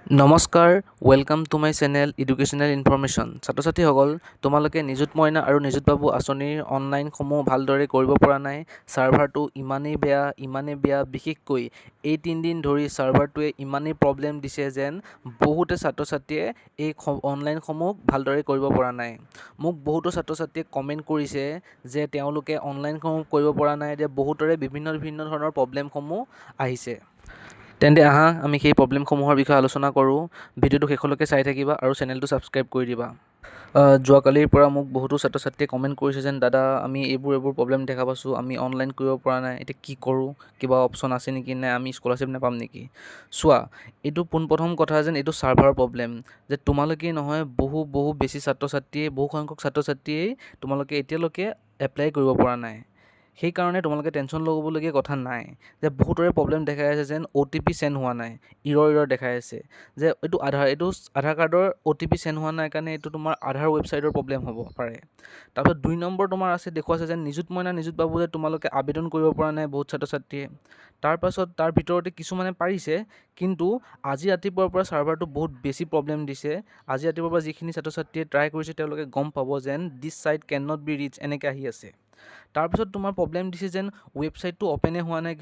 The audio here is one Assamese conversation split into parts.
নমস্কাৰ, welcome to my channel educational information. ছাত্ৰ ছাত্ৰীসকল, তোমালোকে নিযুত মইনা আৰু নিযুত বাবু আঁচনিৰ অনলাইনসমূহ ভালদৰে কৰিব পৰা নাই। ছাৰ্ভাৰটো ইমানেই বেয়া, বিশেষকৈ এই 3 দিন ধৰি ছাৰ্ভাৰটোৱে ইমানেই প্ৰব্লেম দিছে যেন বহুতে ছাত্ৰ ছাত্ৰীয়ে এই অনলাইনসমূহ ভালদৰে কৰিব পৰা নাই। মোক বহুতো ছাত্ৰ ছাত্ৰীয়ে কমেণ্ট কৰিছে যে তেওঁলোকে অনলাইনসমূহ কৰিব পৰা নাই, যে বহুতৰে বিভিন্ন ধৰণৰ প্ৰব্লেমসমূহ আহিছে। তেন্তে আহা আমি সেই প্ৰব্লেমসমূহৰ বিষয়ে আলোচনা কৰোঁ। ভিডিঅ'টো শেষলৈকে চাই থাকিবা আৰু চেনেলটো ছাবস্ক্ৰাইব কৰি দিবা। যোৱাকালিৰ পৰা মোক বহুতো ছাত্ৰ ছাত্ৰীয়ে কমেণ্ট কৰিছে যেন দাদা আমি এইবোৰ প্ৰব্লেম দেখা পাইছোঁ, আমি অনলাইন কৰিব পৰা নাই, এতিয়া কি কৰোঁ, কিবা অপশ্যন আছে নেকি, নে আমি স্কলাৰশ্বিপ নাপাম নেকি? চোৱা, এইটো পোনপ্ৰথম কথা যেন এইটো ছাৰ্ভাৰৰ প্ৰব্লেম, যে তোমালোকেই নহয় বহু বেছি ছাত্ৰ ছাত্ৰীয়ে, বহু সংখ্যক ছাত্ৰ ছাত্ৰীয়েই তোমালোকে এতিয়ালৈকে এপ্লাই কৰিব পৰা নাই। সেইকাৰণে তোমালোকে টেনশ্যন ল'বলগীয়া কথা নাই, যে বহুতৰে প্ৰব্লেম দেখাই আছে যেন OTP চেণ্ড হোৱা নাই, ইৰৰ দেখাই আছে যে এইটো আধাৰ কাৰ্ডৰ OTP চেণ্ড হোৱা নাই কাৰণে এইটো তোমাৰ আধাৰ ৱেবছাইটৰ প্ৰব্লেম হ'ব পাৰে। তাৰপিছত 2 নম্বৰ তোমাৰ দেখুৱাইছে যেন নিযুত মইনা নিযুত বাবু যে তোমালোকে আবেদন কৰিব পৰা নাই বহুত ছাত্ৰ ছাত্ৰীয়ে। তাৰপাছত তাৰ ভিতৰতে কিছুমানে পাৰিছে, কিন্তু আজি ৰাতিপুৱাৰ পৰা ছাৰ্ভাৰটো বহুত বেছি প্ৰব্লেম দিছে। আজি ৰাতিপুৱাৰ পৰা যিখিনি ছাত্ৰ ছাত্ৰীয়ে ট্ৰাই কৰিছে তেওঁলোকে গম পাব যেন this site can not be reach এনেকৈ আহি আছে। তাৰপিছত তোমাৰ প্ৰব্লেম দিছে যেন ৱেবছাইটটো অ'পেনে হোৱা নাই,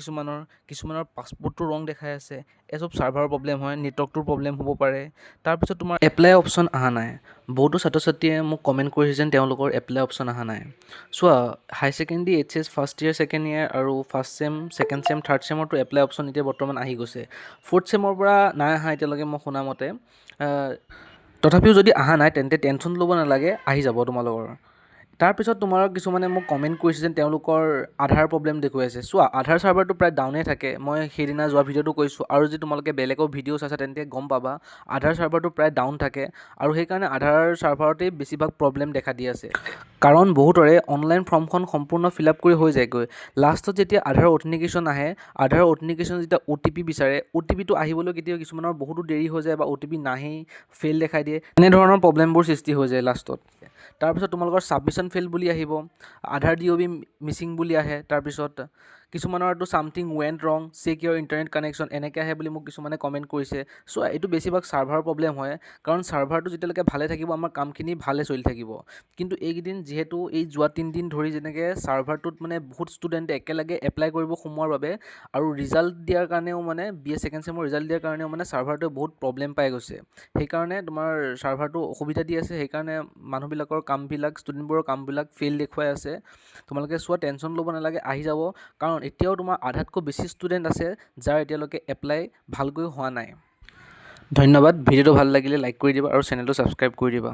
কিছুমানৰ পাছপোৰ্টটো ৰং দেখাই আছে। এসব ছাৰ্ভাৰৰ প্ৰব্লেম হয়, নেটৱৰ্কটোৰ প্ৰব্লেম হ'ব পাৰে। তাৰপিছত তোমাৰ এপ্লাই অপশ্যন অহা নাই। বহুতো ছাত্ৰ ছাত্ৰীয়ে মোক কমেণ্ট কৰিছে যেন তেওঁলোকৰ এপ্লাই অপশ্যন অহা নাই। চোৱা, higher secondary HS first year second year আৰু first sem second sem third চেমৰটো এপ্লাই অপশ্যন এতিয়া বৰ্তমান আহি গৈছে। ফ'ৰ্থ চেমৰ পৰা নাই অহা এতিয়ালৈকে মই শুনা মতে। তথাপিও যদি অহা নাই তেন্তে টেনশ্যন ল'ব নালাগে, আহি যাব তোমালোকৰ। তাৰপিছত তোমাৰ কিছুমানে মোক কমেণ্ট কৰিছে যেন তেওঁলোকৰ আধাৰ প্ৰব্লেম দেখুৱাইছে। চোৱা, আধাৰ ছাৰ্ভাৰটো প্ৰায় ডাউনেই থাকে, মই সেইদিনা যোৱা ভিডিঅ'টো কৈছোঁ, আৰু যদি তোমালোকে বেলেগৰ ভিডিঅ' চাইছা তেন্তে গম পাবা আধাৰ ছাৰ্ভাৰটো প্ৰায় ডাউন থাকে, আৰু সেইকাৰণে আধাৰ ছাৰ্ভাৰতেই বেছিভাগ প্ৰব্লেম দেখা দি আছে। কাৰণ বহুতৰে অনলাইন ফৰ্মখন সম্পূৰ্ণ ফিল আপ কৰি হৈ যায়গৈ, লাষ্টত যেতিয়া আধাৰ অথেণ্টিকেশ্যন আহে, আধাৰ অথেণ্টিকেশ্যন যেতিয়া OTP বিচাৰে, OTPটো আহিবলৈ কেতিয়াবা কিছুমানৰ বহুতো দেৰি হৈ যায় বা OTP নাহেই, ফেইল দেখাই দিয়ে, এনেধৰণৰ প্ৰব্লেমবোৰ সৃষ্টি হৈ যায় লাষ্টত। তাৰপিছত তোমালোকৰ ছাবমিশ্যন ফেইল বুলি আহিব, আধাৰ DOB মিচিং বুলি আহে। তাৰপিছত কিছুমানৰটো ছামথিং ৱেণ্ট ৰং, চেক ইয়ৰ ইণ্টাৰনেট কানেকশ্যন এনেকৈ আহে বুলি মোক কিছুমানে কমেণ্ট কৰিছে। চ' এইটো বেছিভাগ ছাৰ্ভাৰৰ প্ৰব্লেম হয়, কাৰণ ছাৰ্ভাৰটো যেতিয়ালৈকে ভালে থাকিব আমাৰ কামখিনি ভালে চলি থাকিব। কিন্তু এইকেইদিন যিহেতু এই যোৱা 3 দিন ধৰি যেনেকৈ ছাৰ্ভাৰটোত মানে বহুত ষ্টুডেণ্টে একেলগে এপ্লাই কৰিব সোমোৱাৰ বাবে আৰু ৰিজাল্ট দিয়াৰ কাৰণেও মানে BA ছেকেণ্ড চেমৰ ৰিজাল্ট দিয়াৰ কাৰণেও মানে ছাৰ্ভাৰটোৱে বহুত প্ৰব্লেম পাই গৈছে। সেইকাৰণে তোমাৰ ছাৰ্ভাৰটো অসুবিধা দি আছে, সেইকাৰণে মানুহবিলাকৰ কামবিলাক, ষ্টুডেণ্টবোৰৰ কামবিলাক ফেইল দেখুৱাই আছে। তোমালোকে চোৱা, টেনশ্যন ল'ব নালাগে, আহি যাব। কাৰণ এতিয়াও তোমাৰ আধাতকৈ বেছি ষ্টুডেণ্ট আছে যাৰ এতিয়ালৈকে এপ্লাই ভালকৈ হোৱা নাই। ধন্যবাদ। ভিডিঅ'টো ভাল লাগিলে লাইক কৰি দিবা আৰু চেনেলটো ছাবস্ক্ৰাইব কৰি দিবা।